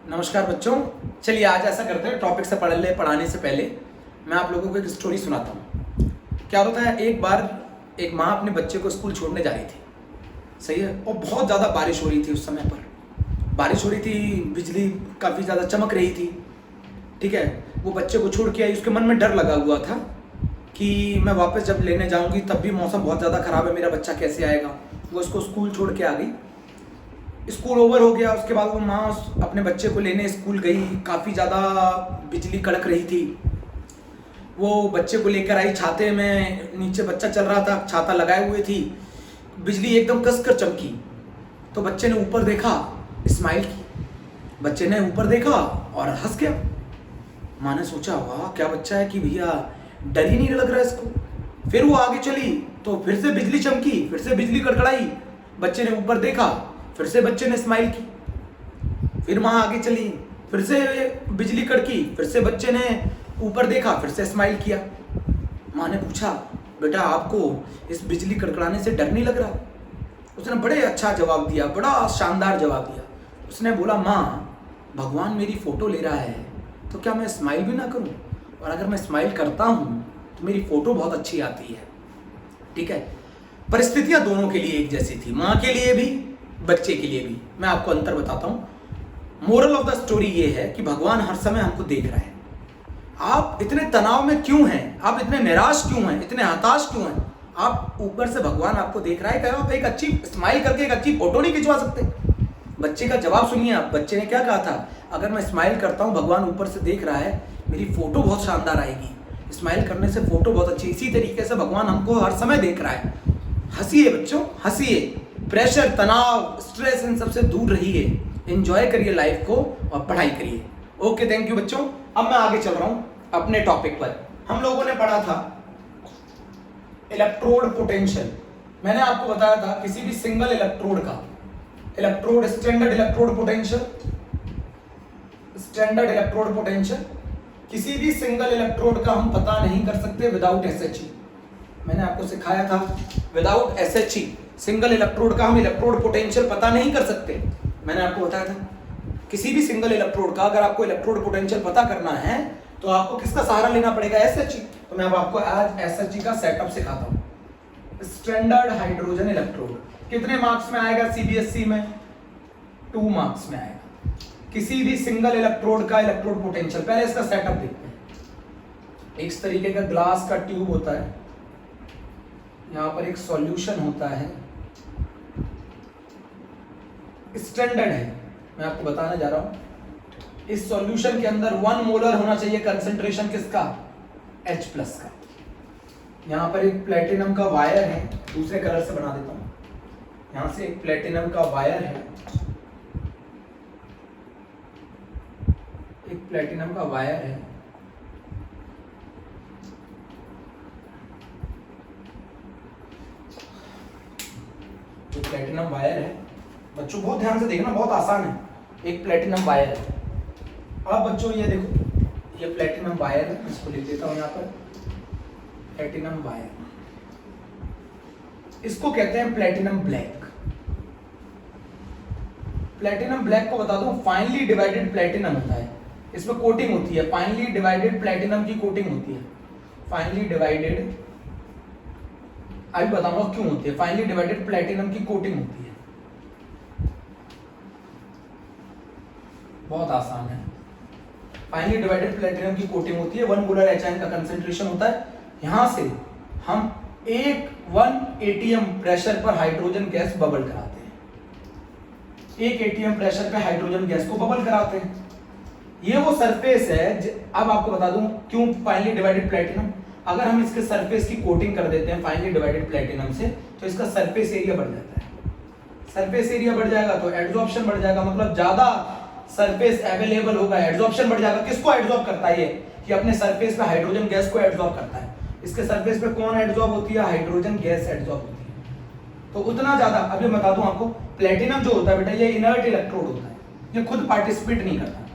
नमस्कार बच्चों। चलिए आज ऐसा करते हैं, टॉपिक से पढ़ाने से पहले मैं आप लोगों को एक स्टोरी सुनाता हूँ। क्या होता है, एक बार एक माँ अपने बच्चे को स्कूल छोड़ने जा रही थी, सही है, और बहुत ज़्यादा बारिश हो रही थी। उस समय पर बारिश हो रही थी, बिजली काफ़ी ज़्यादा चमक रही थी, ठीक है। वो बच्चे को छोड़ के आई, उसके मन में डर लगा हुआ था कि मैं वापस जब लेने जाऊँगी तब भी मौसम बहुत ज़्यादा ख़राब है, मेरा बच्चा कैसे आएगा। वो उसको स्कूल छोड़ के आ गई। स्कूल ओवर हो गया, उसके बाद वो माँ अपने बच्चे को लेने स्कूल गई। काफ़ी ज़्यादा बिजली कड़क रही थी। वो बच्चे को लेकर आई, छाते में नीचे बच्चा चल रहा था, छाता लगाए हुए थी, बिजली एकदम कसकर चमकी। तो बच्चे ने ऊपर देखा, स्माइल की। बच्चे ने ऊपर देखा और हंस गया। माँ ने सोचा वाह क्या बच्चा है कि भैया डर ही नहीं लग रहा इसको। फिर वो आगे चली तो फिर से बिजली चमकी, फिर से बिजली कड़कड़ाई। बच्चे ने ऊपर देखा, फिर से बच्चे ने स्माइल की। फिर माँ आगे चली, फिर से बिजली कड़की, फिर से बच्चे ने ऊपर देखा, फिर से स्माइल किया। माँ ने पूछा बेटा आपको इस बिजली कड़कड़ाने से डर नहीं लग रहा? उसने बड़े अच्छा जवाब दिया, बड़ा शानदार जवाब दिया। उसने बोला माँ भगवान मेरी फ़ोटो ले रहा है तो क्या मैं स्माइल भी ना करूँ? और अगर मैं स्माइल करता हूँ तो मेरी फ़ोटो बहुत अच्छी आती है, ठीक है। परिस्थितियाँ दोनों के लिए एक जैसी थी, माँ के लिए भी बच्चे के लिए भी। मैं आपको अंतर बताता हूँ। मोरल ऑफ द स्टोरी ये है कि भगवान हर समय हमको देख रहा है। आप इतने तनाव में क्यों हैं? आप इतने निराश क्यों हैं? इतने हताश क्यों हैं? आप ऊपर से भगवान आपको देख रहा है। क्या आप एक अच्छी स्माइल करके एक अच्छी फोटो नहीं खिंचवा सकते? बच्चे का जवाब सुनिए आप। बच्चे ने क्या कहा था, अगर मैं स्माइल करता हूँ भगवान ऊपर से देख रहा है, मेरी फोटो बहुत शानदार आएगी। स्माइल करने से फोटो बहुत अच्छी। इसी तरीके से भगवान हमको हर समय देख रहा है। हंसिए बच्चों, हंसिए। प्रेशर, तनाव, स्ट्रेस, इन सबसे दूर रहिए। एंजॉय करिए लाइफ को और पढ़ाई करिए। ओके, थैंक यू बच्चों। अब मैं आगे चल रहा हूं अपने टॉपिक पर। हम लोगों ने पढ़ा था इलेक्ट्रोड पोटेंशियल। मैंने आपको बताया था किसी भी सिंगल इलेक्ट्रोड का electrode, standard electrode potential, standard electrode potential, किसी भी सिंगल इलेक्ट्रोड का हम पता नहीं कर सकते विदाउट एसएचई। मैंने आपको सिखाया था विदाउट एसएचई सिंगल इलेक्ट्रोड का हम इलेक्ट्रोड पोटेंशियल पता नहीं कर सकते। मैंने आपको बताया था किसी भी सिंगल इलेक्ट्रोड का अगर आपको इलेक्ट्रोड पोटेंशियल पता करना है तो आपको किसका सहारा लेना पड़ेगा? एसएचई। तो मैं अब आपको आज एसएचई का सेटअप सिखाता हूं। स्टैंडर्ड हाइड्रोजन इलेक्ट्रोड कितने मार्क्स में आएगा सीबीएसई में? 2 मार्क्स में आएगा। किसी भी सिंगल इलेक्ट्रोड का इलेक्ट्रोड पोटेंशियल, पहले इसका सेटअप देखते हैं। इस तरीके का ग्लास का ट्यूब होता है, यहां पर एक सॉल्यूशन होता है, स्टैंडर्ड है, मैं आपको बताने जा रहा हूं। इस सॉल्यूशन के अंदर 1 मोलर होना चाहिए कंसंट्रेशन किसका? H प्लस का। यहां पर एक प्लेटिनम का वायर है, दूसरे कलर से बना देता हूं। यहां से एक प्लेटिनम का वायर है, एक प्लेटिनम का वायर है, जो प्लेटिनम वायर है बच्चों बहुत ध्यान से देखना, बहुत आसान है। एक प्लेटिनम वायर है। अब बच्चों ये देखो, ये प्लेटिनम वायर है, इसको लिख देता हूं यहां पर प्लेटिनम वायर। इसको कहते हैं प्लेटिनम ब्लैक। प्लेटिनम ब्लैक को बता दूं, फाइनली डिवाइडेड प्लेटिनम होता है, इसमें कोटिंग होती है, फाइनली डिवाइडेड प्लेटिनम की कोटिंग होती है। फाइनली डिवाइडेड, अभी बताऊंगा क्यों होती है। फाइनली डिवाइडेड प्लेटिनम की कोटिंग होती है, बहुत आसान है। फाइनली डिवाइडेड प्लेटिनम की कोटिंग होती है, 1 मोलर HN का कंसंट्रेशन होता है। यहां से हम 1 atm प्रेशर पर हाइड्रोजन गैस बबल कराते हैं। 1 atm प्रेशर पे हाइड्रोजन गैस को बबल कराते हैं। ये वो सरफेस है। अब आपको बता दूं क्यों फाइनली डिवाइडेड प्लेटिनम। अगर हम इसके सरफेस की कोटिंग कर देते हैं फाइनली डिवाइडेड प्लेटिनम से तो इसका सरफेस एरिया बढ़ जाता है। सरफेस एरिया बढ़ जाएगा तो एड्सॉर्प्शन बढ़ जाएगा, मतलब ज्यादा सरफेस अवेलेबल होगा, एड्सॉर्प्शन बढ़ जाएगा। किसको एड्सॉर्ब करता है ये? कि अपने सरफेस पे हाइड्रोजन गैस को एड्सॉर्ब करता है। इसके सरफेस पे कौन एड्सॉर्ब होती है? हाइड्रोजन गैस एड्सॉर्ब होती है। तो उतना ज्यादा, अभी बता दूं आपको, प्लेटिनम जो होता है बेटा ये इनर्ट इलेक्ट्रोड होता है, ये खुद पार्टिसिपेट नहीं करता,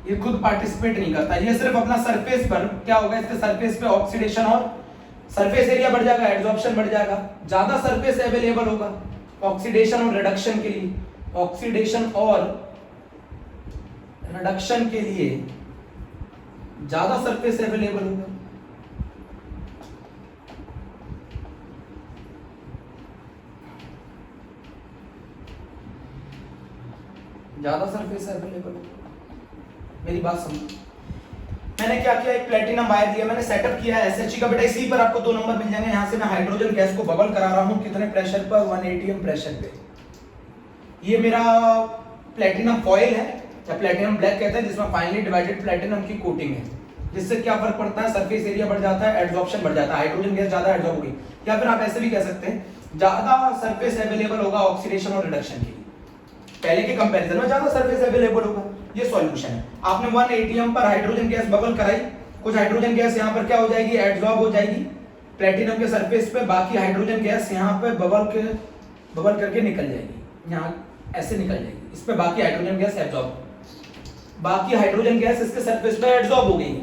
ये खुद पार्टिसिपेट नहीं करता। ये सिर्फ अपना सरफेस पर क्या होगा, इसके सरफेस पे ऑक्सीडेशन और सरफेस एरिया बढ़ जाएगा, एड्सॉर्प्शन बढ़ जाएगा, ज्यादा सरफेस अवेलेबल होगा ऑक्सीडेशन और रिडक्शन के लिए। ऑक्सीडेशन और रिडक्शन के लिए ज्यादा सरफेस अवेलेबल होगा। ज्यादा सरफेस अवेलेबल होगा। मेरी बात समझो, मैंने क्या किया, एक प्लेटिनम वायर दिया, मैंने सेटअप किया है SHE का। बेटा इसी पर आपको 2 नंबर मिल जाएंगे। यहां से मैं हाइड्रोजन गैस को बबल करा रहा हूं, कितने प्रेशर पर, 1 atm प्रेशर पे। ये मेरा प्लेटिनम फॉयल है या प्लेटिनम ब्लैक कहते हैं, जिसमें फाइनली डिवाइडेड प्लेटिनम की कोटिंग है, जिससे क्या फर्क पड़ता है, सरफेस एरिया बढ़ जाता है, एड्सॉर्प्शन बढ़ जाता है, हाइड्रोजन गैस ज्यादा एड्सॉर्ब होगी। या फिर आप ऐसे भी कह सकते हैं ज्यादा सरफेस अवेलेबल होगा ऑक्सीडेशन और रिडक्शन के लिए, पहले के कंपैरिजन में ज्यादा सरफेस अवेलेबल होगा। ये सॉल्यूशन है। आपने 1 atm पर हाइड्रोजन गैस बबल कराई, कुछ हाइड्रोजन गैस यहाँ पर क्या हो जाएगी, एड्सॉर्ब हो जाएगी प्लेटिनम के सरफेस पे, बाकी हाइड्रोजन गैस यहाँ पे बबल करके निकल जाएगी, यहाँ ऐसे निकल जाएगी, इस पे बाकी हाइड्रोजन गैस एब्सॉर्ब, बाकी हाइड्रोजन गैस इसके सरफेस पे एब्सॉर्ब हो गई,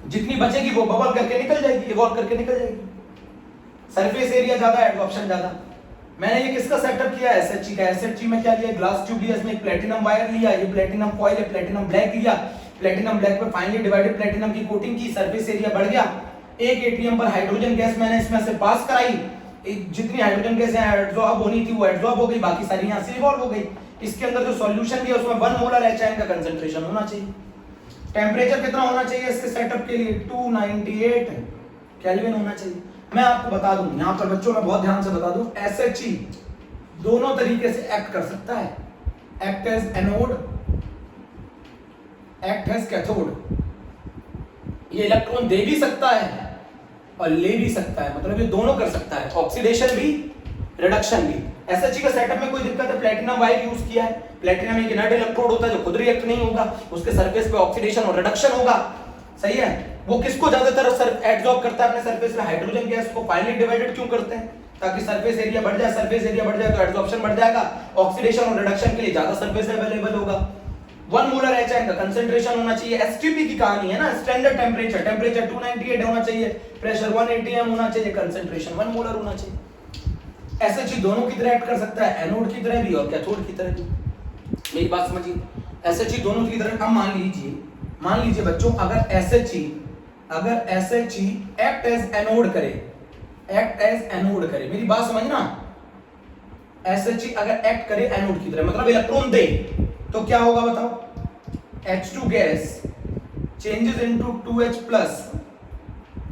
जितनी बचेगी वो बबल करके निकल जाएगी, इवॉल्व करके निकल जाएगी। सरफेस एरिया ज्यादा, एब्सॉर्प्शन ज्यादा। मैंने ये किसका सेटअप किया, SHE का। SHE में क्या लिया, ग्लास ट्यूब लिया, इसमें एक प्लेटिनम वायर लिया, ये प्लेटिनम फॉयल है, प्लेटिनम ब्लैक लिया, प्लेटिनम ब्लैक पे फाइनली डिवाइडेड प्लेटिनम की कोटिंग की, सरफेस एरिया बढ़ गया। 1 atm पर हाइड्रोजन गैस मैंने इसमें से पास कराई, जितनी हाइड्रोजन गैस यहाँ एब्सॉर्ब होनी थी वो एब्सॉर्ब हो गई, बाकी सारी यहाँ से इवॉल्व हो गई। इसके अंदर जो सॉल्यूशन दिया उसमें 1 मोलर HN का कंसंट्रेशन होना चाहिए। टेम्परेचर कितना होना चाहिए इसके सेटअप के लिए, 298 केल्विन होना चाहिए। मैं आपको बता दूं, यहां पर बच्चों में बहुत ध्यान से बता दूं, SHE दोनों तरीके से एक्ट कर सकता है, act as anode, act as cathode. ये इलेक्ट्रॉन दे भी सकता है और ले भी सकता है, मतलब ये दोनों कर सकता है, ऑक्सीडेशन भी रिडक्शन भी। SHE का सेटअप में कोई दिक्कत है, प्लेटिनम वायर यूज किया है, प्लेटिनम एक इनर्ट इलेक्ट्रोड होता है जो खुद रिएक्ट नहीं होगा, उसके सरफेस पे ऑक्सीडेशन और रिडक्शन होगा, सही है। वो किसको ज्यादातर एब्सॉर्ब करता है अपने सरफेस पे, हाइड्रोजन गैस को। फाइनली डिवाइडेड क्यों करते हैं, ताकि सरफेस एरिया बढ़ जाए, सरफेस एरिया बढ़ जाए तो एब्सॉर्प्शन बढ़ जाएगा, ऑक्सीडेशन और रिडक्शन के लिए ज्यादा सरफेस अवेलेबल होगा। 1 मोलर HN का कंसंट्रेशन होना चाहिए। STP की कहानी है ना, स्टैंडर्ड टेम्परेचर, टेम्परेचर 298 होना चाहिए, प्रेशर 1 atm होना चाहिए, कंसंट्रेशन 1 मोलर होना चाहिए। SHE दोनों की तरह एक्ट कर सकता है, एनोड की तरह भी और कैथोड की तरह भी। मेरी बात समझिए, SHE दोनों की तरह। अब मान लीजिए बच्चों, अगर SHE एक्ट एज एनोड करे, एक्ट एज एनोड करे, मेरी बात समझना, SHE अगर एक्ट करे एनोड की तरह, मतलब इलेक्ट्रॉन दे, तो क्या होगा बताओ, H2 gas changes into 2H plus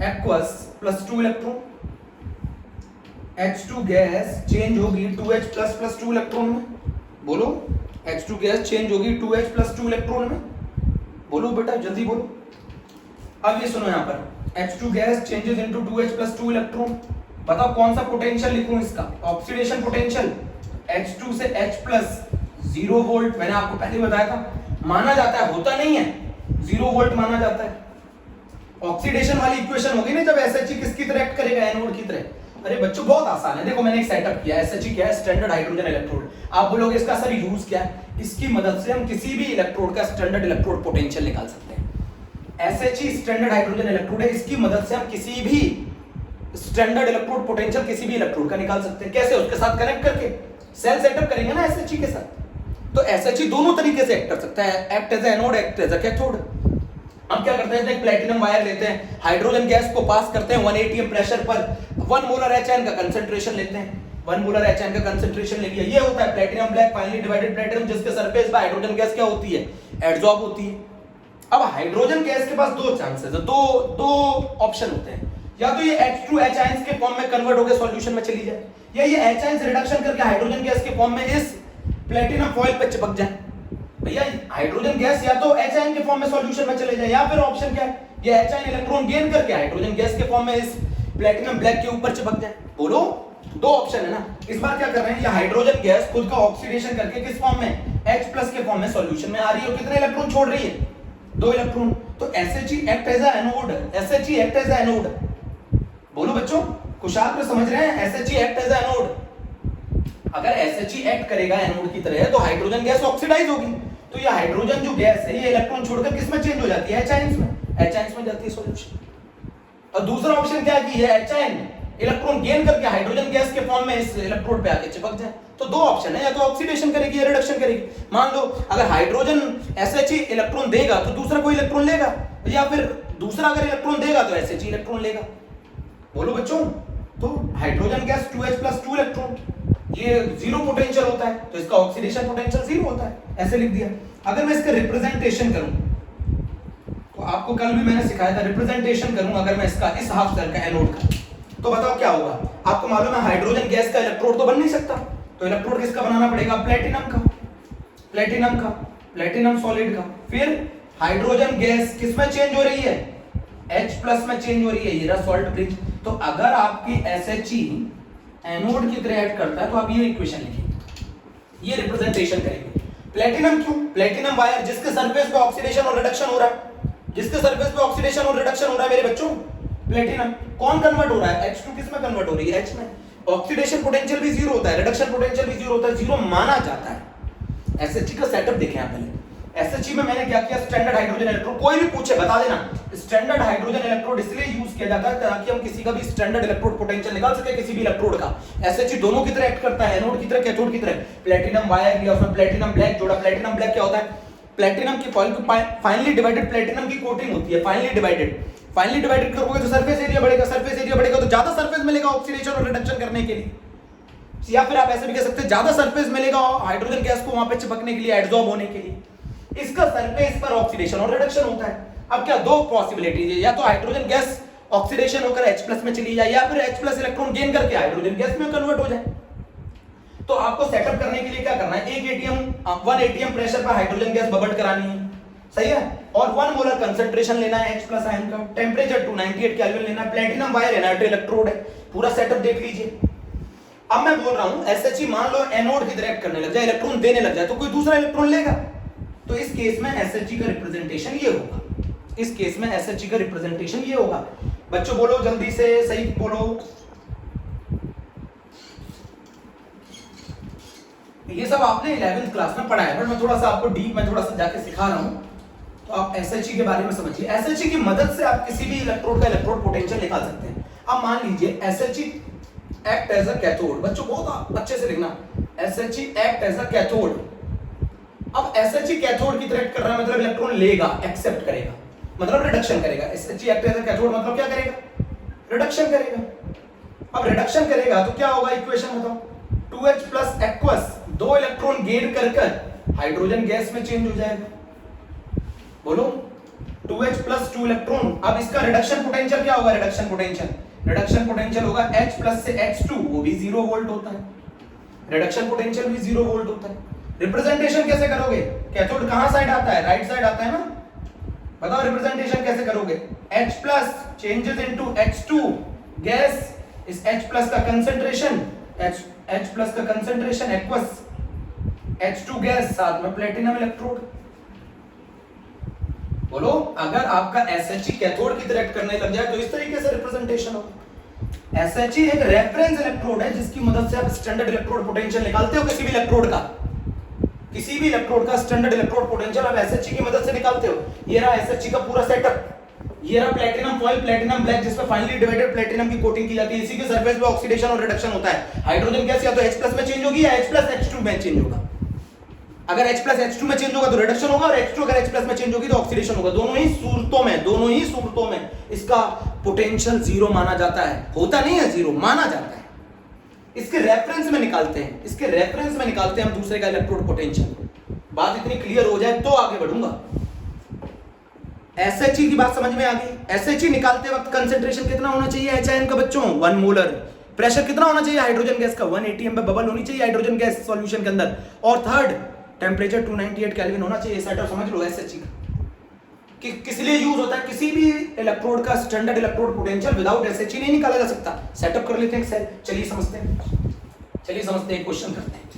aqueous plus 2 electron, H2 gas change होगी 2H प्लस 2 इलेक्ट्रॉन में। बोलो, H2 गैस चेंज होगी 2H प्लस 2 इलेक्ट्रॉन में। बोलो बेटा जल्दी बोलो। अब ये सुनो, यहाँ पर H2 gas changes into 2H plus 2 electron. बताओ कौन सा पोटेंशियल लिखूं इसका, ऑक्सीडेशन पोटेंशियल। H2 से H प्लस 0 वोल्ट, मैंने आपको पहले बताया था, माना जाता है, होता नहीं है, 0 वोल्ट माना जाता है। ऑक्सीडेशन वाली इक्वेशन होगी ना, जब SHE किसकी तरह एक्ट करेगा, एनोड की तरह। अरे बच्चों बहुत आसान है, देखो मैंने एक सेटअप किया, SHE क्या है, स्टैंडर्ड हाइड्रोजन इलेक्ट्रोड। आप बोलोगे इसका सर यूज क्या है, इसकी मदद से हम किसी भी इलेक्ट्रोड का स्टैंडर्ड इलेक्ट्रोड पोटेंशियल निकाल सकते हैं। SHE स्टैंडर्ड हाइड्रोजन इलेक्ट्रोड है, इसकी मदद से हम किसी भी स्टैंडर्ड इलेक्ट्रोड पोटेंशियल किसी भी इलेक्ट्रोड का निकाल सकते हैं। कैसे, उसके साथ कनेक्ट करके सेल सेटअप करेंगे ना SHE के साथ। तो SHE दोनों तरीके से एक्ट कर सकता है, act as anode, act as cathode. हम क्या करते हैं, एक प्लेटिनम वायर लेते हैं, हाइड्रोजन गैस को पास करते हैं 1 atm प्रेशर पर, 1 मोलर HN का कंसंट्रेशन लेते हैं, 1 मोलर HN का कंसंट्रेशन ले लिया। ये होता है platinum black, finally divided platinum, जिसके सरफेस पे हाइड्रोजन गैस क्या होती है, एब्सॉर्ब होती है। अब हाइड्रोजन गैस के पास दो चांसेस है, दो ऑप्शन होते हैं, या तो ये H2 H आयंस के फॉर्म में कन्वर्ट होकर सॉल्यूशन में चली जाए, या ये H आयंस रिडक्शन करके हाइड्रोजन गैस के फॉर्म में इस प्लेटिनम फॉयल पे चिपक जाए। भैया हाइड्रोजन गैस या तो H आयन के फॉर्म में सॉल्यूशन में चले जाए, या फिर ऑप्शन क्या है, ये H आयन इलेक्ट्रॉन गेन करके हाइड्रोजन गैस के फॉर्म में इस प्लेटिनम ब्लैक के ऊपर चिपक जाए। बोलो, दो ऑप्शन है ना। इस बार क्या कर रहे हैं, ये हाइड्रोजन गैस खुद का ऑक्सीडेशन करके किस फॉर्म में, H प्लस के फॉर्म में सॉल्यूशन में आ रही है, और कितने इलेक्ट्रॉन छोड़ रही है, 2 इलेक्ट्रॉन। तो SHE act as anode, SHE act as anode. बोलो बच्चों, कुशाग्र समझ रहे हैं, SHE एक्ट एज एनोड। अगर SHE एक्ट करेगा एनोड की तरह, तो हाइड्रोजन गैस ऑक्सीडाइज होगी, तो ये हाइड्रोजन जो गैस है ये इलेक्ट्रॉन छोड़कर किस में चेंज हो जाती है, H आयंस में, H आयंस में जाती है सॉल्यूशन। और दूसरा ऑप्शन क्या है कि ये H आयन इलेक्ट्रॉन गेन करके हाइड्रोजन गैस के फॉर्म में इस इलेक्ट्रोड पे आके चिपक जाए। तो दो ऑप्शन है, या तो ऑक्सीडेशन करेगी या रिडक्शन करेगी। मान लो अगर हाइड्रोजन SH इलेक्ट्रॉन देगा तो दूसरा कोई इलेक्ट्रॉन लेगा, या फिर दूसरा अगर इलेक्ट्रॉन देगा तो SH इलेक्ट्रॉन लेगा। बोलो बच्चों, तो हाइड्रोजन गैस 2H+2 इलेक्ट्रॉन, ये जीरो पोटेंशियल होता है, तो इसका ऑक्सीडेशन पोटेंशियल जीरो होता है, ऐसे लिख दिया। अगर मैं इसका रिप्रेजेंटेशन करूं, तो आपको कल भी मैंने सिखाया था, रिप्रेजेंटेशन करूं अगर मैं इसका इस हाफ सेल का एनोड का, तो बताओ क्या होगा। आपको मालूम है हाइड्रोजन गैस का इलेक्ट्रोड तो बन नहीं सकता, तो इलेक्ट्रोड किसका बनाना पड़ेगा, प्लेटिनम का, प्लेटिनम सॉलिड का। फिर हाइड्रोजन गैस किस में चेंज हो रही है, H+ में चेंज हो रही है, ये रहा सॉल्ट ब्रिज। तो अगर आपकी SHE एनोड की तरह ऐड करता है तो आप ये इक्वेशन लिखेंगे, ये रिप्रेजेंटेशन करेंगे। प्लेटिनम क्यों, प्लेटिनम वायर जिसके सरफेस पे ऑक्सीडेशन और रिडक्शन हो रहा है, जिसके सरफेस पे ऑक्सीडेशन और रिडक्शन हो रहा है मेरे बच्चों, प्लेटिनम। कौन कन्वर्ट हो रहा है, H2 किस में कन्वर्ट हो रही है, H में। ऑक्सीडेशन पोटेंशियल भी जीरो होता है, रिडक्शन पोटेंशियल भी जीरो होता है, जीरो माना जाता है। SHE का सेटअप देखें आप पहले। SHE में मैंने क्या किया, स्टैंडर्ड हाइड्रोजन इलेक्ट्रोड, कोई भी पूछे बता देना, स्टैंडर्ड हाइड्रोजन इलेक्ट्रोड इसलिए यूज किया जाता है ताकि हम किसी का भी स्टैंडर्ड इलेक्ट्रोड पोटेंशियल निकाल सके किसी भी इलेक्ट्रोड का। SHE दोनों की तरह एक्ट करता है, एनोड की तरह, कैथोड की तरह। प्लेटिनम वायर लिया, उसमें प्लेटिनम ब्लैक जोड़ा। प्लेटिनम ब्लैक क्या होता है, प्लेटिनम की फॉइल को फाइनली डिवाइडेड प्लेटिनम की कोटिंग होती है, फाइनली डिवाइडेड करोगे तो सरफेस एरिया बढ़ेगा, सरफेस एरिया बढ़ेगा तो ज्यादा सरफेस मिलेगा ऑक्सीडेशन और रिडक्शन करने के लिए, या फिर आप ऐसे भी कह सकते हैं ज्यादा सरफेस मिलेगा हाइड्रोजन गैस को वहां पे चिपकने के लिए, एडसॉर्ब होने के लिए। इसका सरफेस पर ऑक्सीडेशन और रिडक्शन होता है। अब क्या दो पॉसिबिलिटीज है, या तो हाइड्रोजन गैस ऑक्सीडेशन होकर H+ में चली जाए, या फिर H+ इलेक्ट्रॉन गेन करके हाइड्रोजन गैस में कन्वर्ट हो जाए। तो आपको सेटअप करने के लिए क्या करना है, 1 atm प्रेशर पर हाइड्रोजन गैस बबल करानी है, सही है, और 1 मोलर कंसंट्रेशन लेना है H+ आयन का, टेंपरेचर 298 केल्विन लेना है, प्लेटिनम वायर इनर्ट इलेक्ट्रोड है। पूरा सेटअप देख लीजिए। अब मैं बोल रहा हूं SHE मान लो एनोड की तरह एक्ट करने लग जाए, इलेक्ट्रॉन देने लग जाए, तो कोई दूसरा इलेक्ट्रॉन लेगा। तो इस केस में SHE का रिप्रेजेंटेशन ये होगा, इस केस में SHE का रिप्रेजेंटेशन ये होगा। बच्चों बोलो जल्दी से, सही बोलो। ये सब आपने 11th क्लास में पढ़ा है, पर मैं थोड़ा सा आपको डीप में थोड़ा सा जाके सिखा रहा हूं, तो आप SHE के बारे में समझिए। SHE की मदद से आप किसी भी इलेक्ट्रोड का इलेक्ट्रोड पोटेंशियल निकाल सकते हैं। अब मान लीजिए SHE act as a cathode, बच्चों बहुत अच्छे से लिखना, SHE act as a cathode. अब SHE कैथोड की तरह एक्ट कर रहा है, मतलब इलेक्ट्रॉन लेगा, एक्सेप्ट करेगा, मतलब रिडक्शन करेगा। SHE act as a cathode मतलब क्या करेगा, रिडक्शन करेगा। अब रिडक्शन करेगा तो क्या होगा, इक्वेशन बताओ, 2H+ एक्वस, 2 इलेक्ट्रॉन गेन कर हाइड्रोजन गैस में चेंज हो जाएगा। बोलो 2H+2 इलेक्ट्रॉन। अब इसका रिडक्शन पोटेंशियल क्या होगा, रिडक्शन पोटेंशियल होगा H+ से H2, वो भी 0 वोल्ट होता है, रिडक्शन पोटेंशियल भी 0 वोल्ट होता है। रिप्रेजेंटेशन कैसे करोगे, कैथोड कहां साइड आता है, राइट साइड आता है ना, बताओ रिप्रेजेंटेशन कैसे करोगे, H+ changes into H2 gas, इस H+ का कंसंट्रेशन, H+ का कंसंट्रेशन एक्वस, H2 गैस, साथ में प्लेटिनम इलेक्ट्रोड। बोलो अगर आपका SHE कैथोड की तरह एक्ट करने लग जाए तो इस तरीके से रिप्रेजेंटेशन होगा। SHE एक रेफरेंस इलेक्ट्रोड है जिसकी मदद से आप स्टैंडर्ड इलेक्ट्रोड पोटेंशियल निकालते हो, किसी भी इलेक्ट्रोड का स्टैंडर्ड इलेक्ट्रोड पोटेंशियल आप SHE की मदद से निकालते हो। ये रहा SHE का पूरा सेटअप, ये रहा प्लेटिनम फॉइल, प्लेटिनम ब्लैक जिस पे फाइनली डिवाइडेड प्लेटिनम की कोटिंग की जाती है, इसी के सरफेस पे ऑक्सीडेशन और रिडक्शन होता है। हाइड्रोजन गैस या तो H+ में चेंज होगी या H+ H2 में चेंज होगा। अगर H+ H2 में चेंज होगा तो रिडक्शन होगा, और H2 अगर H+ में चेंज होगी तो ऑक्सीडेशन होगा। दोनों ही सूरतों में इसका पोटेंशियल जीरो माना जाता है, होता नहीं है जीरो, माना जाता है। इसके रेफरेंस में निकालते हैं हम दूसरे का इलेक्ट्रोड पोटेंशियल। बात इतनी क्लियर हो जाए तो आगे बढ़ूंगा। SHE की बात समझ में आ गई। SHE निकालते वक्त कंसंट्रेशन कितना होना चाहिए H आयन का बच्चों, 1 मोलर। प्रेशर कितना होना चाहिए हाइड्रोजन गैस का, 1 atm पे बबल होनी चाहिए हाइड्रोजन गैस सॉल्यूशन के अंदर। और थर्ड, टेंपरेचर 298 केल्विन होना चाहिए। सेटअप समझ लो SHE का किस लिए यूज होता है, किसी भी इलेक्ट्रोड का standard electrode potential without SHE नहीं निकाला जा सकता। सेटअप कर लेते हैं, चलिए समझते हैं, क्वेश्चन करते हैं।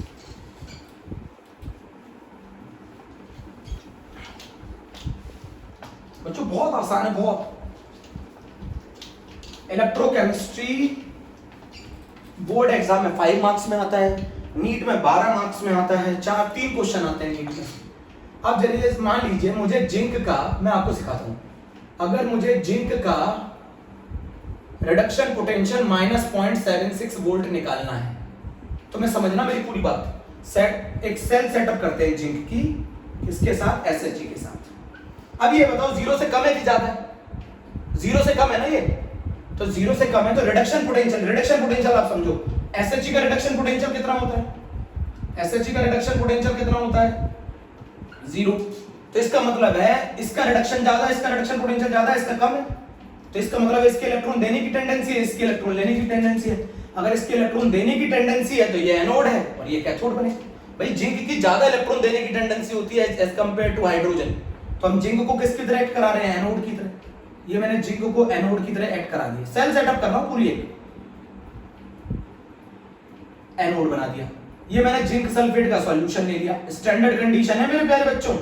बच्चों बहुत आसान है, बहुत। इलेक्ट्रोकेमिस्ट्री बोर्ड एग्जाम में 5 मार्क्स में आता है, नीट में 12 मार्क्स में आता है, 3 क्वेश्चन आते हैं नीट में। अब जरिए मान लीजिए मुझे जिंक का, मैं आपको सिखाता हूं, अगर मुझे जिंक का रिडक्शन पोटेंशियल -0.76 वोल्ट निकालना है। तो मैं समझना मेरी पूरी बात। एक सेल सेटअप करते हैं जिंक की, इसके साथ SHG के साथ। अब ये बताओ 0 से कम है कि ज्यादा है? 0 से कम है ना ये, तो 0 से कम है तो रिडक्शन पोटेंशियल आप समझो, SHG का रिडक्शन पोटेंशियल कितना होता है? SHG का रिडक्शन पोटेंशियल कितना होता है? 0। तो इसका मतलब है इसका रिडक्शन ज्यादा, इसका रिडक्शन पोटेंशियल ज्यादा, इसका कम है, तो इसका मतलब इसके इलेक्ट्रॉन देने की टेंडेंसी है, इसके इलेक्ट्रॉन लेने की टेंडेंसी है। अगर इसके इलेक्ट्रॉन देने की टेंडेंसी है तो ये एनोड है और ये कैथोड बने। भाई जिंक की ज्यादा इलेक्ट्रॉन देने की टेंडेंसी होती है एज कंपेयर टू हाइड्रोजन, तो हम जिंक को किसकी तरह ऐड करा रहे हैं? एनोड की तरह। ये मैंने जिंक को एनोड की तरह ऐड करा दिया, सेल सेटअप कर रहा हूं पूरी एक, एनोड बना दिया। ये मैंने जिंक सल्फेट का सॉल्यूशन ले लिया, स्टैंडर्ड कंडीशन है मेरे प्यारे बच्चों।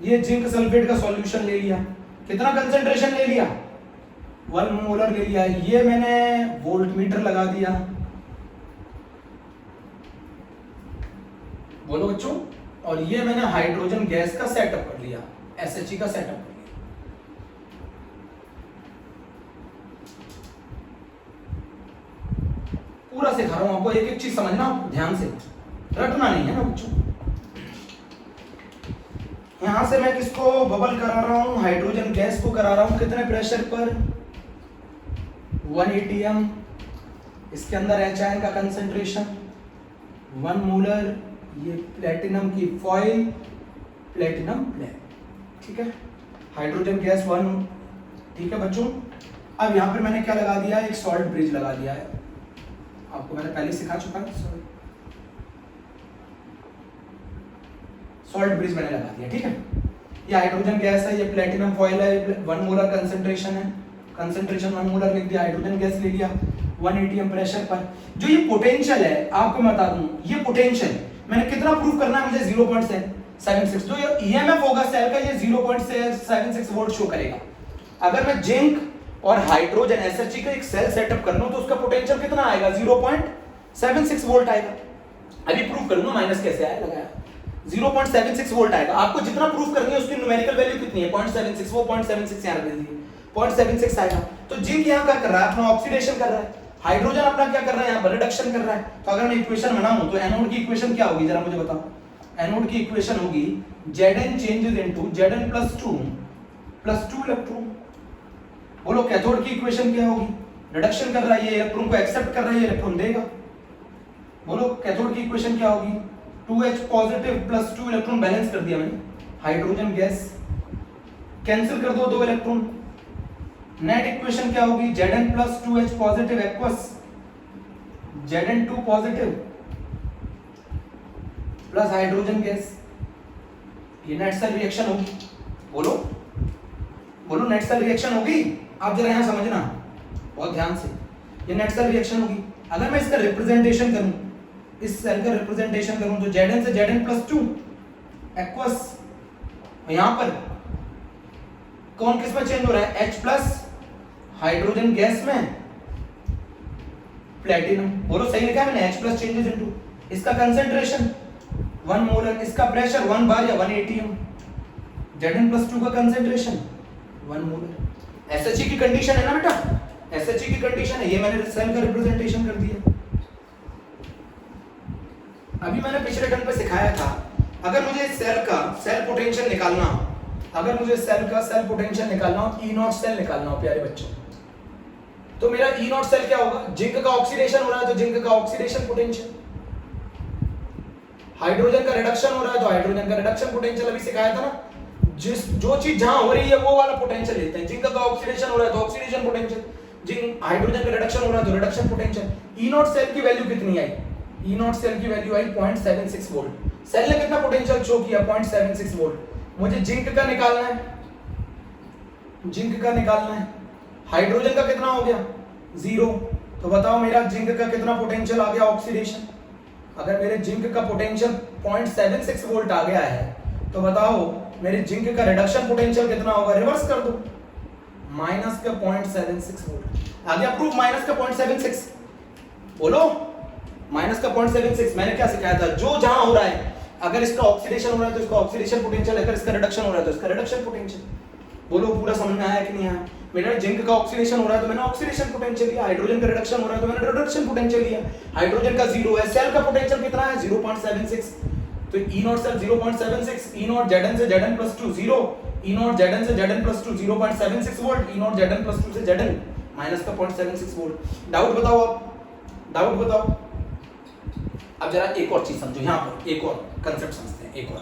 ये जिंक सल्फेट का सॉल्यूशन ले लिया, कितना कंसंट्रेशन ले लिया? 1 मोलर ले लिया। ये मैंने वोल्टमीटर लगा दिया, बोलो बच्चों। और ये मैंने हाइड्रोजन गैस का सेटअप कर लिया, SHG का सेटअप कर लिया। पूरा सिखा रहा हूं आपको, एक एक चीज समझना ध्यान से, रटना नहीं है ना बच्चों। यहां से मैं किसको बबल करा रहा हूं? हाइड्रोजन गैस को करा रहा हूं। कितने प्रेशर पर? 1 atm। इसके अंदर H का कंसंट्रेशन 1 मोलर। ये प्लेटिनम की फॉइल, प्लेटिनम ब्लैक, ठीक है। हाइड्रोजन गैस 1, ठीक है बच्चों। अब यहां पर मैंने क्या लगा दिया? एक सॉल्ट ब्रिज लगा दिया है, आपको मैंने पहले सिखा चुका है। सॉल्ट ब्रिज मैंने लगा दिया, ठीक है। ये हाइड्रोजन गैस है, ये प्लेटिनम फॉइल है, 1 मोलर कंसंट्रेशन है, कंसंट्रेशन 1 मोलर लिख दिया, हाइड्रोजन गैस ले लिया 1 atm प्रेशर पर। जो ये पोटेंशियल है आपको मैं बता दूं, ये पोटेंशियल मैंने कितना प्रूफ करना है? मुझे 0.76। जो ये ईएमएफ होगा सेल का, ये 0.76 वोल्ट शो करेगा। अगर मैं जिंक और हाइड्रोजन SHG का एक सेल सेटअप कर लूं तो उसका पोटेंशियल कितना आएगा? 0.76 वोल्ट आएगा। अभी प्रूफ करूंगा माइनस कैसे आया, लगाया 0.76 वोल्ट आएगा। आपको जितना प्रूफ करनी है उसकी न्यूमेरिकल वैल्यू कितनी है? 0.76, वो 0.76 यहां दे दीजिए, 0.76 आएगा। तो जिंक यहां क्या कर रहा है? अपना ऑक्सीडेशन कर रहा है। हाइड्रोजन अपना क्या कर रहा है? यहां पर रिडक्शन कर रहा है। तो अगर मैं इक्वेशन बनाऊं तो एनोड की इक्वेशन क्या होगी, जरा मुझे बताओ। एनोड की इक्वेशन होगी Zn changes into Zn plus 2 electron. बोलो कैथोड की इक्वेशन क्या होगी? रिडक्शन कर रहा है, ये इलेक्ट्रॉन को एक्सेप्ट कर रहा है, ये इलेक्ट्रॉन देगा। बोलो कैथोड की इक्वेशन क्या होगी? 2H positive plus 2 electron, balance कर दिया मैंने। हाइड्रोजन गैस कैंसिल कर दो 2 इलेक्ट्रॉन। नेट इक्वेशन क्या होगी? Zn plus 2H positive aqueous Zn2 positive plus hydrogen gas. ये नेट सेल रिएक्शन होगी। बोलो बोलो, नेट सेल रिएक्शन होगी। आप जरा यहां समझना बहुत ध्यान से, ये नेट सेल रिएक्शन होगी। अगर मैं इसका रिप्रेजेंटेशन करूं, इस सेल का रिप्रेजेंटेशन करूं तो Zn से Zn प्लस 2 एक्वस, यहां पर कौन किस में चेंज हो रहा है? H प्लस हाइड्रोजन गैस में प्लेटिनम। बोलो सही लिखा है मैंने, H प्लस चेंजेस इनटू इसका कंसंट्रेशन 1 मोलर, इसका प्रेशर 1 बार या 1 atm, Zn प्लस 2 का कंसंट्रेशन 1 मोलर। SHG की कंडीशन है ना बेटा, SHG की कंडीशन है। ये मैंने सेल का रिप्रेजेंटेशन कर दिया। अभी मैंने पिछले टर्म पे सिखाया था, अगर मुझे सेल का सेल पोटेंशियल निकालना हो, अगर मुझे सेल का सेल पोटेंशियल निकालना हो, E0 सेल निकालना हो प्यारे बच्चों, तो मेरा E0 सेल क्या होगा? जिंक का ऑक्सीडेशन हो रहा है तो जिंक का ऑक्सीडेशन पोटेंशियल, हाइड्रोजन का रिडक्शन हो रहा है तो हाइड्रोजन का रिडक्शन पोटेंशियल। अभी सिखाया था ना, जो चीज जहां हो रही है वो वाला पोटेंशियल लेते हैं। जिंक का ऑक्सीडेशन हो रहा है तो ऑक्सीडेशन पोटेंशियल, जिंक हाइड्रोजन का रिडक्शन हो रहा है तो रिडक्शन पोटेंशियल। E0 सेल की वैल्यू कितनी आई? E0 सेल की वैल्यू आई 0.76 वोल्ट। सेल ने कितना पोटेंशियल शो किया? 0.76 वोल्ट। मुझे जिंक का निकालना है, जिंक का निकालना है। हाइड्रोजन का कितना हो गया? 0। तो बताओ मेरा जिंक का कितना पोटेंशियल आ गया? ऑक्सीडेशन। अगर मेरे जिंक का पोटेंशियल 0.76 वोल्ट आ गया है तो बताओ मेरे जिंक का रिडक्शन पोटेंशियल कितना होगा? रिवर्स कर दो, माइनस का 0.76 वोल्ट आ गया। प्रूफ माइनस का 0.76। बोलो माइनस का 0.76। मैंने क्या सिखाया था? जो जहां हो रहा है, अगर इसका ऑक्सीडेशन हो रहा है तो इसका ऑक्सीडेशन पोटेंशियल, अगर इसका रिडक्शन हो रहा है तो इसका रिडक्शन पोटेंशियल। बोलो पूरा समझ में आया कि नहीं आया? मेरा जिंक का ऑक्सीडेशन हो रहा है तो मैंने ऑक्सीडेशन पोटेंशियल लिया, हाइड्रोजन का रिडक्शन हो रहा है तो मैंने रिडक्शन पोटेंशियल लिया। हाइड्रोजन का 0 है, सेल का पोटेंशियल कितना है 0.76, तो E0 सेल 0.76, E0 Zn से Zn plus 2 0, E0 Zn से Zn plus 2 0.76 volt, E0 Zn plus 2 से Zn माइनस का 0.76 वोल्ट। डाउट बताओ आप, डाउट बताओ। अब जरा एक और चीज समझो, यहाँ पर एक और कंसेप्ट समझते हैं, एक और।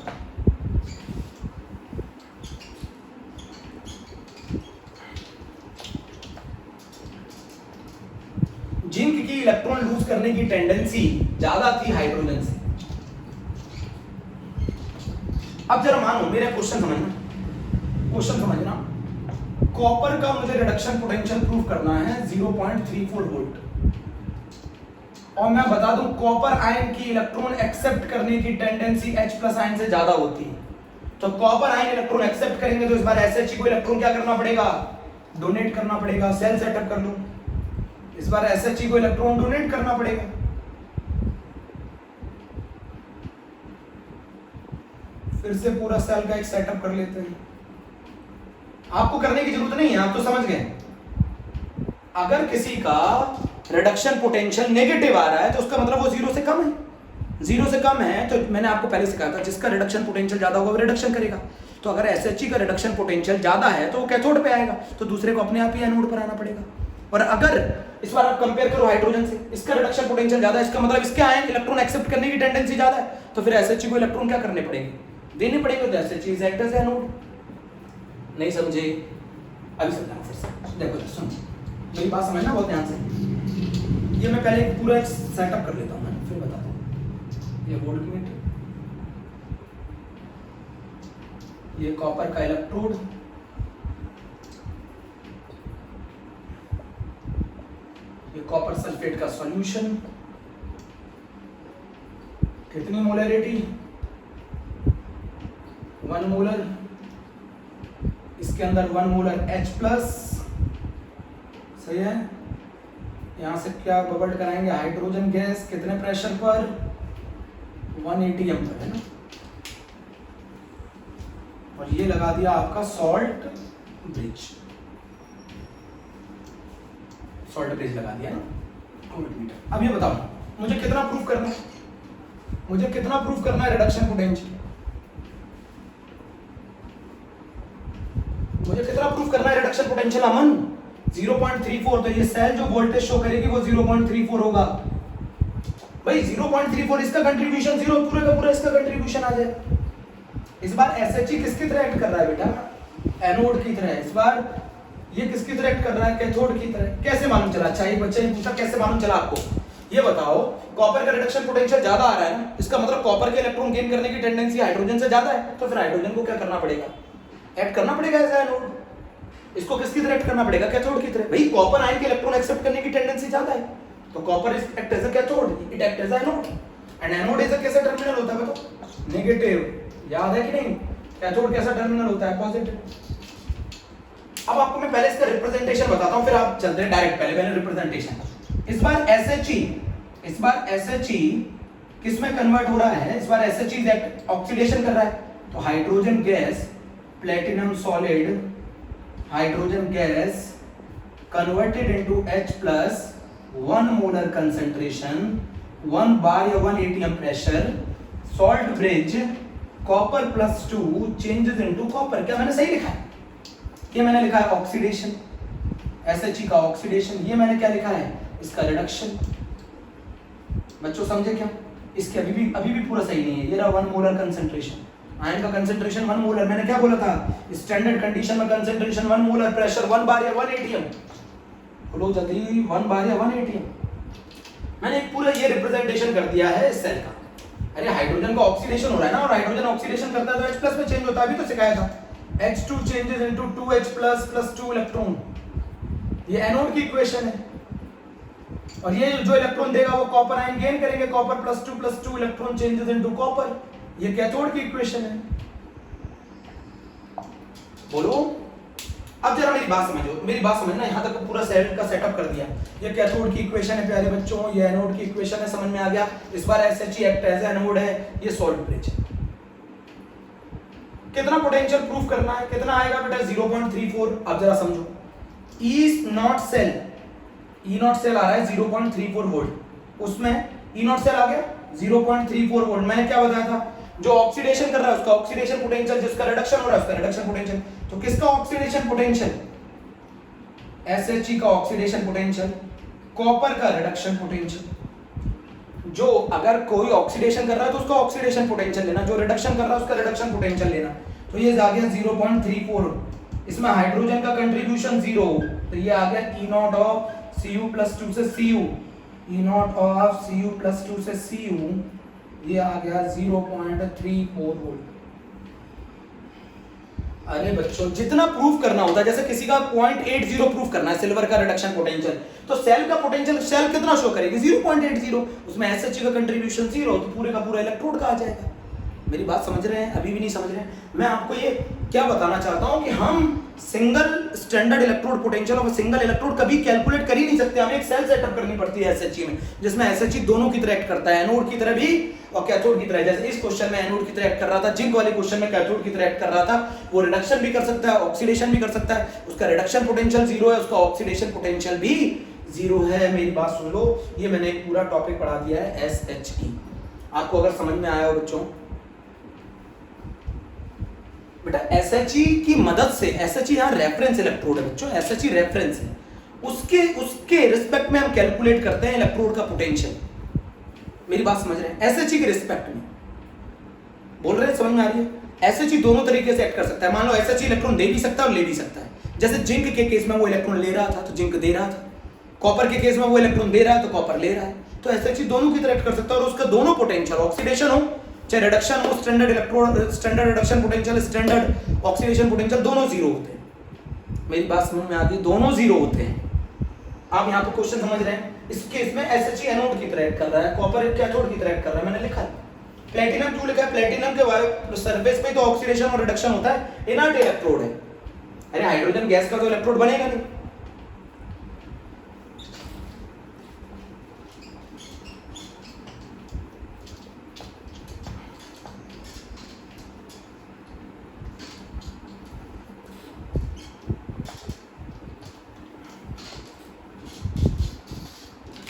जिंक की इलेक्ट्रॉन लूज करने की टेंडेंसी ज्यादा थी हाइड्रोजन से। अब जरा मानो, मेरा क्वेश्चन समझना, कॉपर का मुझे रिडक्शन पोटेंशियल प्रूव करना है 0.34 वोल्ट, और मैं बता दूं कॉपर आयन की इलेक्ट्रॉन एक्सेप्ट करने की टेंडेंसी H प्लस आयन से ज्यादा होती है। तो कॉपर आयन इलेक्ट्रॉन एक्सेप्ट करेंगे तो इस बार SH को इलेक्ट्रॉन क्या करना पड़ेगा, डोनेट करना पड़ेगा। सेल सेटअप कर लूं, इस बार SH को इलेक्ट्रॉन डोनेट करना पड़ेगा। फिर से पूरा सेल का एक सेटअप कर लेते हैं। आपको करने की जरूरत नहीं है, आप तो समझ गए। अगर किसी का रिडक्शन पोटेंशियल नेगेटिव आ रहा है तो उसका मतलब वो 0 से कम है। 0 से कम है तो मैंने आपको पहले सिखाया था, जिसका रिडक्शन पोटेंशियल ज्यादा होगा वो रिडक्शन करेगा। तो अगर SH का रिडक्शन पोटेंशियल ज्यादा है तो वो कैथोड पे आएगा, तो दूसरे को अपने आप ही एनोड पर आना पड़ेगा। और अगर इस बार आप कंपेयर करो हाइड्रोजन से, इसका रिडक्शन पोटेंशियल ज्यादा है, इसका मतलब इसके आयन इलेक्ट्रॉन एक्सेप्ट करने की टेंडेंसी ज्यादा है, तो फिर SH को इलेक्ट्रॉन क्या करने पड़ेगे, देने पड़ेंगे। तो SH is act as anode. नहीं समझे? अभी समझाऊं फिर से, देखो समझिए, मेरी बात समझना बहुत ध्यान से। ये मैं पहले पूरा एक सेटअप कर लेता हूं, मैं फिर बताता हूं। ये वोल्टमीटर, ये कॉपर का इलेक्ट्रोड, ये कॉपर सल्फेट का सॉल्यूशन, कितनी मोलरिटी 1 मोलर, इसके अंदर 1 मोलर H प्लस, सही है। यहां से क्या बबल कराएंगे, हाइड्रोजन गैस, कितने प्रेशर पर 1 atm पर, है ना। और ये लगा दिया आपका सॉल्ट ब्रिज, सॉल्ट ब्रिज लगा दिया ना। अब ये बताओ मुझे कितना प्रूफ करना है, मुझे कितना प्रूफ करना है रिडक्शन पोटेंशियल, मुझे कितना प्रूफ करना है रिडक्शन पोटेंशियल अमन 0.34। तो ये सेल जो वोल्टेज शो करेगी वो 0.34 होगा भाई। 0.34 इसका कंट्रीब्यूशन 0, पूरे का पूरा इसका कंट्रीब्यूशन आ जाए। इस बार SH किसकी तरह एक्ट कर रहा है बेटा, एनोड की तरह। इस बार ये किसकी तरह एक्ट कर रहा है, कैथोड की तरह। कैसे मालूम चला? अच्छा, एक बच्चे ने पूछा कैसे मालूम चला आपको, ये बताओ। कॉपर का रिडक्शन पोटेंशियल ज्यादा आ रहा है ना, इसका मतलब कॉपर के इलेक्ट्रॉन गेन करने की टेंडेंसी हाइड्रोजन से ज्यादा है, तो फिर हाइड्रोजन को क्या करना पड़ेगा, एक्ट करना पड़ेगा एज एनोड। इसको किसकी तरह एक्ट करना पड़ेगा, कैथोड की तरह। भाई कॉपर आयन के इलेक्ट्रॉन एक्सेप्ट करने की टेंडेंसी ज्यादा है, तो copper is act as a cathode, it act as anode. And anode is a कैसा टर्मिनल होता है बताओ, नेगेटिव। याद है कि नहीं? कैथोड कैसा टर्मिनल होता है, पॉजिटिव। अब आपको मैं पहले इसका रिप्रेजेंटेशन बताता हूं, फिर आप चलते हैं डायरेक्ट। पहले रिप्रेजेंटेशन। इस बार SHE किस में कन्वर्ट हो रहा है, इस बार SHE ऑक्सीडेशन कर रहा है, तो hydrogen gas, platinum solid hydrogen gas converted into H plus 1 molar concentration, 1 बार या 1 atm pressure, salt bridge, copper plus 2 changes into copper. क्या मैंने सही लिखा है? ये मैंने लिखा है ऑक्सीडेशन, SHE का ऑक्सीडेशन। ये मैंने क्या लिखा है, इसका रिडक्शन। बच्चों समझे क्या? इसके अभी भी पूरा सही नहीं है। ये रहा 1 मोलर कंसंट्रेशन, आयन का कंसंट्रेशन 1 मोलर। मैंने क्या बोला था, स्टैंडर्ड कंडीशन में कंसंट्रेशन 1 मोलर, प्रेशर 1 बार या 1 atm। बोलो जल्दी, 1 बार या 1 atm। मैंने एक पूरा ये रिप्रेजेंटेशन कर दिया है इस सेल का। अरे हाइड्रोजन का ऑक्सीडेशन हो रहा है ना, और हाइड्रोजन ऑक्सीडेशन करता है तो H प्लस में चेंज होता है, अभी तो सिखाया था। H2 changes into 2H plus 2 electron. ये एनोड की इक्वेशन है, और ये जो इलेक्ट्रॉन देगा वो कॉपर आयन गेन करेंगे, copper plus 2 electron changes into copper. ये कैथोड की इक्वेशन है। बोलो अब जरा मेरी बात समझो, मेरी बात समझना। यहां तक पूरा सेल का सेटअप कर दिया। ये कैथोड की इक्वेशन है प्यारे बच्चों, ये एनोड की इक्वेशन है, समझ में आ गया। इस बार SHE एक्ट एज एनोड है, ये सॉल्ट ब्रिज है। कितना पोटेंशियल प्रूफ करना है, कितना आएगा बेटा 0.34। अब जरा समझो, E nought cell, E nought cell आ रहा है 0.34 वोल्ट, उसमें ई नॉट सेल आ गया 0.34 वोल्ट। मैंने क्या बताया था, जो ऑक्सीडेशन कर रहा है उसका ऑक्सीडेशन पोटेंशियल, जिसका रिडक्शन हो रहा है उसका रिडक्शन पोटेंशियल। तो किसका ऑक्सीडेशन पोटेंशियल, SHE का ऑक्सीडेशन पोटेंशियल, कॉपर का रिडक्शन पोटेंशियल। जो अगर कोई ऑक्सीडेशन कर रहा है तो उसका ऑक्सीडेशन पोटेंशियल लेना, जो रिडक्शन कर रहा है उसका रिडक्शन पोटेंशियल लेना। तो ये आ गया 0.34, इसमें हाइड्रोजन का कंट्रीब्यूशन 0, तो ये आ गया E नॉट ऑफ Cu+2 से Cu, E not of Cu+2 से Cu, ये आ गया 0.34 वोल्ट। अरे बच्चों जितना प्रूफ करना होता है, जैसे किसी का 0.80 प्रूफ करना है सिल्वर का रिडक्शन पोटेंशियल, तो सेल का पोटेंशियल सेल कितना शो करेगी 0.80, उसमें SHE का कंट्रीब्यूशन 0, तो पूरे का पूरा इलेक्ट्रोड का आ जाएगा। मेरी बात समझ रहे हैं, अभी भी नहीं समझ रहे हैं? मैं आपको ये क्या बताना चाहता हूं कि हम सिंगल स्टैंडर्ड इलेक्ट्रोड पोटेंशियल और सिंगल इलेक्ट्रोड कभी कैलकुलेट कर ही नहीं सकते। हमें एक सेल सेटअप करनी पड़ती है SHE में, जिसमें SHE दोनों की तरह एक्ट करता है, एनोड की तरह भी और कैथोड की तरह। जैसे इस क्वेश्चन में एनोड की तरह एक्ट कर रहा था, जिंक वाले क्वेश्चन में कैथोड की तरह एक्ट कर रहा था। वो रिडक्शन भी कर सकता है, ऑक्सीडेशन भी कर सकता है, उसका रिडक्शन पोटेंशियल 0 है, उसका ऑक्सीडेशन पोटेंशियल भी 0 है। मेरी बात सुन लो, ये मैंने एक पूरा टॉपिक पढ़ा दिया है SHE, आपको अगर समझ में आया हो बच्चों। बेटा SHE की मदद से, SHE यहाँ रेफरेंस इलेक्ट्रोड है बच्चों, SHE रेफरेंस है, उसके रिस्पेक्ट में हम कैलकुलेट करते हैं इलेक्ट्रोड का पोटेंशियल। मेरी बात समझ रहे हैं? SHE के रिस्पेक्ट में बोल रहे हैं, समझ में आ रही है? SHE दोनों तरीके से एक्ट कर सकता है। मान लो SHE इलेक्ट्रॉन दे भी सकता है और ले भी सकता है। जैसे जिंक के केस में वो इलेक्ट्रॉन ले रहा था तो जिंक दे रहा था, कॉपर के केस में वो इलेक्ट्रॉन दे रहा है तो कॉपर ले रहा है। तो SHE दोनों की तरह एक्ट कर सकता है और उसका दोनों पोटेंशियल, ऑक्सीडेशन हो चाहे रिडक्शन हो, standard electrode, standard reduction potential, standard oxidation potential, दोनों 0 होते हैं। मेरी बात समझ में आ गई? दोनों 0 होते हैं। आप यहाँ पे क्वेश्चन समझ रहे हैं? इस केस में SHE एनोड की तरह एक्ट कर रहा है, कॉपर कैथोड की तरह एक्ट कर रहा है, मैंने लिखा है। प्लेटिनम क्यों लिखा है? प्लेटिनम के सरफेस पे तो ऑक्सीडेशन और रिडक्शन होता है, इनर्ट इलेक्ट्रोड है। अरे हाइड्रोजन गैस का तो इलेक्ट्रोड बनेगा नहीं।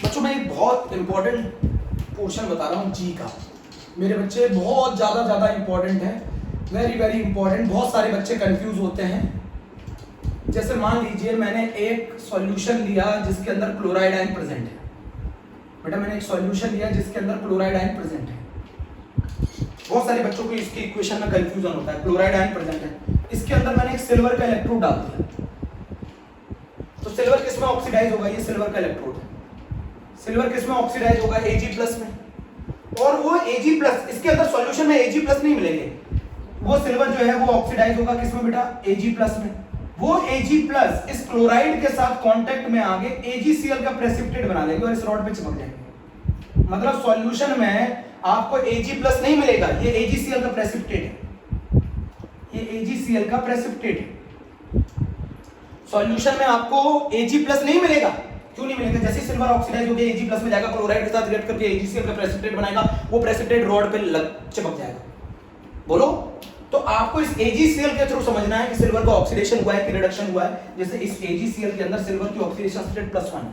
बच्चों मैं एक बहुत इंपॉर्टेंट पोर्शन बता रहा हूँ जी का, मेरे बच्चे बहुत ज़्यादा इंपॉर्टेंट है, वेरी वेरी इंपॉर्टेंट। बहुत सारे बच्चे कंफ्यूज होते हैं। जैसे मान लीजिए मैंने एक सॉल्यूशन लिया जिसके अंदर क्लोराइड आयन प्रेजेंट है। बेटा मैंने एक सॉल्यूशन लिया जिसके अंदर क्लोराइड आयन प्रेजेंट है। बहुत सारे बच्चों को इसकी इक्वेशन में कंफ्यूजन होता है। क्लोराइड आयन प्रेजेंट है, इसके अंदर मैंने एक सिल्वर का इलेक्ट्रोड डाल दिया, तो सिल्वर किस में ऑक्सीडाइज होगा? ये सिल्वर का इलेक्ट्रोड है। सिल्वर किस में ऑक्सीडाइज होगा? Ag+ में। और वो Ag+, इसके अंदर सॉल्यूशन में Ag+ नहीं मिलेंगे, वो सिल्वर जो है वो ऑक्सीडाइज होगा किस में बेटा? Ag+ में। वो Ag+ इस क्लोराइड के साथ कांटेक्ट में आके AgCl का प्रेसिपिटेट बना देंगे और इस रॉड पे चिपक जाएंगे। मतलब सॉल्यूशन में आपको Ag+ नहीं मिलेगा, ये AgCl का प्रेसिपिटेट है, ये AgCl का प्रेसिपिटेट है। सॉल्यूशन में आपको Ag+ नहीं मिलेगा। क्यों नहीं मिलेगा? जैसे सिल्वर ऑक्सीडाइज होकर Ag+ में जाएगा, क्लोराइड के साथ रिएक्ट करके AgCl का प्रेसिपिटेट बनाएगा, वो प्रेसिपिटेट रॉड पे चिपक जाएगा। बोलो, तो आपको इस AgCl के थ्रू समझना है कि सिल्वर का ऑक्सीडेशन हुआ है कि रिडक्शन हुआ है। जैसे इस AgCl के अंदर सिल्वर की ऑक्सीडेशन स्टेट +1।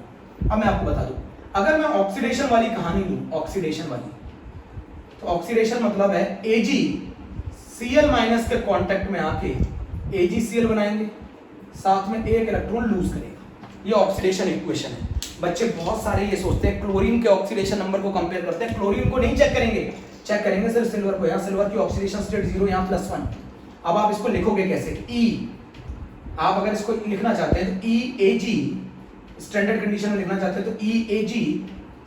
अब मैं आपको बता दूं, अगर मैं ऑक्सीडेशन वाली कहानी लूं, ऑक्सीडेशन वाली, तो ऑक्सीडेशन मतलब है AgCl- के कांटेक्ट में आके AgCl बनाएंगे, साथ में एक इलेक्ट्रॉन लूज करेगा। ये ऑक्सीडेशन इक्वेशन है। बच्चे बहुत सारे ये सोचते हैं क्लोरीन के ऑक्सीडेशन नंबर को कंपेयर करते हैं, क्लोरीन को नहीं चेक करेंगे, चेक करेंगे सिर्फ सिल्वर को। यहाँ सिल्वर की ऑक्सीडेशन स्टेट 0, यहाँ +1। अब आप इसको लिखोगे कैसे? आप अगर इसको लिखना चाहते हैं तो EAg, स्टैंडर्ड कंडीशन में लिखना चाहते हैं तो EAg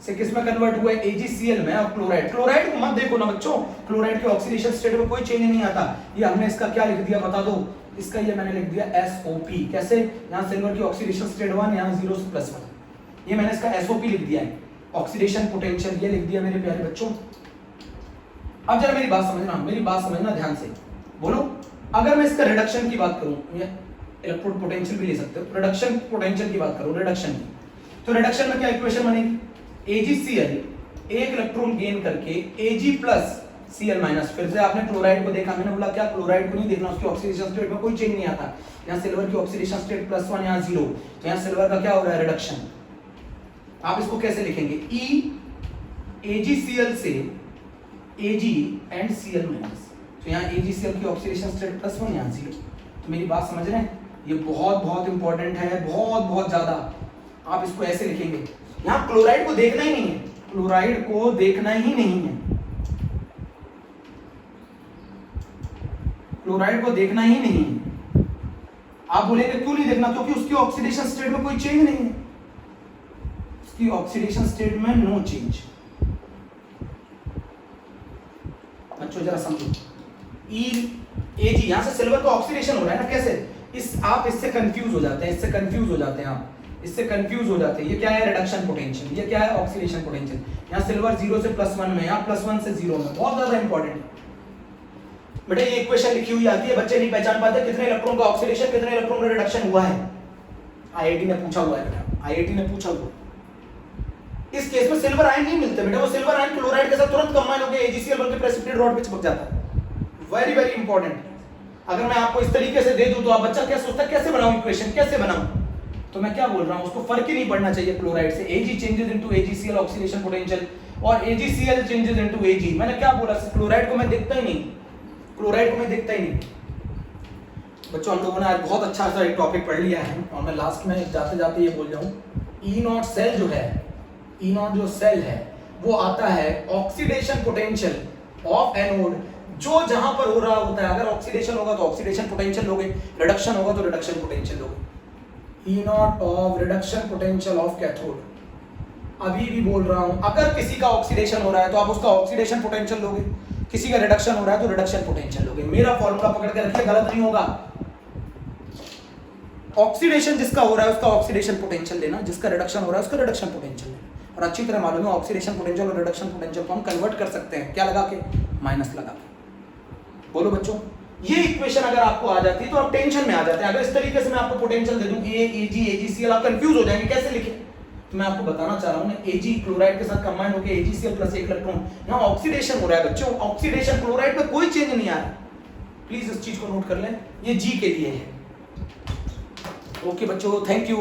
से किस में कन्वर्ट हुआ है? AgCl में। और क्लोराइड को मत देखो ना बच्चों, क्लोराइड के ऑक्सीडेशन स्टेट में कोई चेंज नहीं आता। ये हमने इसका क्या लिख दिया बता दो? इसका ये मैंने लिख दिया SOP। कैसे? यहाँ सिल्वर की ऑक्सीडेशन स्टेट 1, यहाँ 0 से +1, ये मैंने इसका SOP लिख दिया है, ऑक्सीडेशन पोटेंशियल ये लिख दिया मेरे प्यारे बच्चों। अब जरा मेरी बात समझना, मेरी बात समझना ध्यान से। बोलो, अगर मैं इसका रिडक्शन की बात करूं, ये इलेक्ट्रोड पोटेंशियल भी ले सकते हो, रिडक्शन पोटेंशियल की बात करूं, रिडक्शन की, तो रिडक्शन में क्या इक्वेशन बनेगी? AgCl एक इलेक्ट्रॉन गेन करके Ag+ Cl माइनस। फिर से आपने क्लोराइड को देखा, मैंने बोला क्या क्लोराइड को नहीं देखना, उसकी ऑक्सीडेशन स्टेट में कोई चेंज नहीं आता। यहाँ सिल्वर की ऑक्सीडेशन स्टेट +1, यहाँ 0, तो यहाँ सिल्वर का क्या हो रहा है, रिडक्शन। आप इसको कैसे लिखेंगे, E AgCl से Ag एंड Cl माइनस, तो यहाँ AgCl की ऑक्सीडेशन स्टेट +1, यहाँ 0। तो मेरी बात समझ रहे हैं, ये बहुत बहुत इंपॉर्टेंट है, बहुत बहुत ज्यादा। आप इसको ऐसे लिखेंगे, यहाँ क्लोराइड को देखना ही नहीं है, क्लोराइड को देखना ही नहीं है, क्लोराइड को देखना ही नहीं है। आप बोलेंगे क्यों नहीं देखना, क्योंकि उसकी ऑक्सीडेशन स्टेट में कोई चेंज नहीं है, उसकी ऑक्सीडेशन स्टेट में नो चेंज। बच्चों जरा समझो, Ag यहां से सिल्वर का ऑक्सीडेशन हो रहा है ना, कैसे, आप इससे कंफ्यूज हो जाते हैं, इससे कंफ्यूज हो जाते हैं, आप इससे कंफ्यूज हो जाते हैं। ये क्या है, रिडक्शन पोटेंशियल, ये क्या है, ऑक्सीडेशन पोटेंशियल। यहाँ सिल्वर 0 से +1 में, यहाँ +1 से 0 में, बहुत ज्यादा इंपॉर्टेंट है बेटा। ये इक्वेशन लिखी हुई आती है, बच्चे नहीं पहचान पाते कितने इलेक्ट्रॉन का ऑक्सीडेशन, कितने इलेक्ट्रॉन का रिडक्शन हुआ है। आईआईटी ने पूछा हुआ है बेटा, आईआईटी ने पूछा हुआ। इस केस में सिल्वर आयन नहीं मिलते बेटा, वो सिल्वर आयन क्लोराइड के साथ तुरंत कंबाइन होकर AgCl बन के प्रेसिपिटेट रॉड पे चिपक जाता है। Very very important. अगर मैं आपको इस तरीके से दे दूं तो आप बच्चा क्या सोचता है, कैसे बनाऊं इक्वेशन, कैसे बनाऊं, तो मैं क्या बोल रहा हूं, उसको फर्क ही नहीं पड़ना चाहिए क्लोराइड से। Ag changes into AgCl oxidation potential और AgCl चेंजेस इनटू Ag। मैंने क्या बोला, क्लोराइड को मैं देखता ही नहीं, क्लोराइड को मैं देखता ही नहीं। बच्चों हम लोगों ने आज बहुत अच्छा सा एक टॉपिक पढ़ लिया है, और मैं लास्ट में जाते जाते ये बोल जाऊं, E0 सेल जो है, E0 जो सेल है वो आता है ऑक्सीडेशन पोटेंशियल ऑफ एनोड, जो जहां पर हो रहा होता है। अगर ऑक्सीडेशन होगा तो ऑक्सीडेशन पोटेंशियल लोगे, रिडक्शन होगा तो रिडक्शन पोटेंशियल लोगे। E0 of reduction potential of cathode. अभी भी बोल रहा हूं, अगर किसी का ऑक्सीडेशन हो रहा है तो आप उसका ऑक्सीडेशन पोटेंशियल लोगे, किसी का रिडक्शन हो रहा है तो रिडक्शन पोटेंशियल लोगे। मेरा फॉर्मूला पकड़ के रखिए, गलत नहीं होगा। ऑक्सीडेशन जिसका हो रहा है उसका ऑक्सीडेशन पोटेंशियल लेना, जिसका रिडक्शन हो रहा है उसका रिडक्शन पोटेंशियल लेना। और अच्छी तरह मालूम है ऑक्सीडेशन पोटेंशियल और रिडक्शन पोटेंशियल को हम कन्वर्ट कर सकते हैं, क्या लगा के, माइनस लगा के। बोलो बच्चों, ये इक्वेशन अगर आपको आ जाती है तो आप टेंशन में आ जाते हैं। अगर इस तरीके से मैं आपको पोटेंशियल दे दूं Ag AgCl, आप कंफ्यूज हो जाएंगे कैसे लिखें। तो मैं आपको बताना चाह रहा हूं ना, Ag क्लोराइड के साथ कंबाइन होकर AgCl + 1 इलेक्ट्रॉन, यहां ऑक्सीडेशन हो रहा है बच्चों, ऑक्सीडेशन, क्लोराइड में कोई चेंज नहीं आ रहा। प्लीज इस चीज को नोट कर लें, ये G के लिए है। ओके बच्चों, थैंक यू।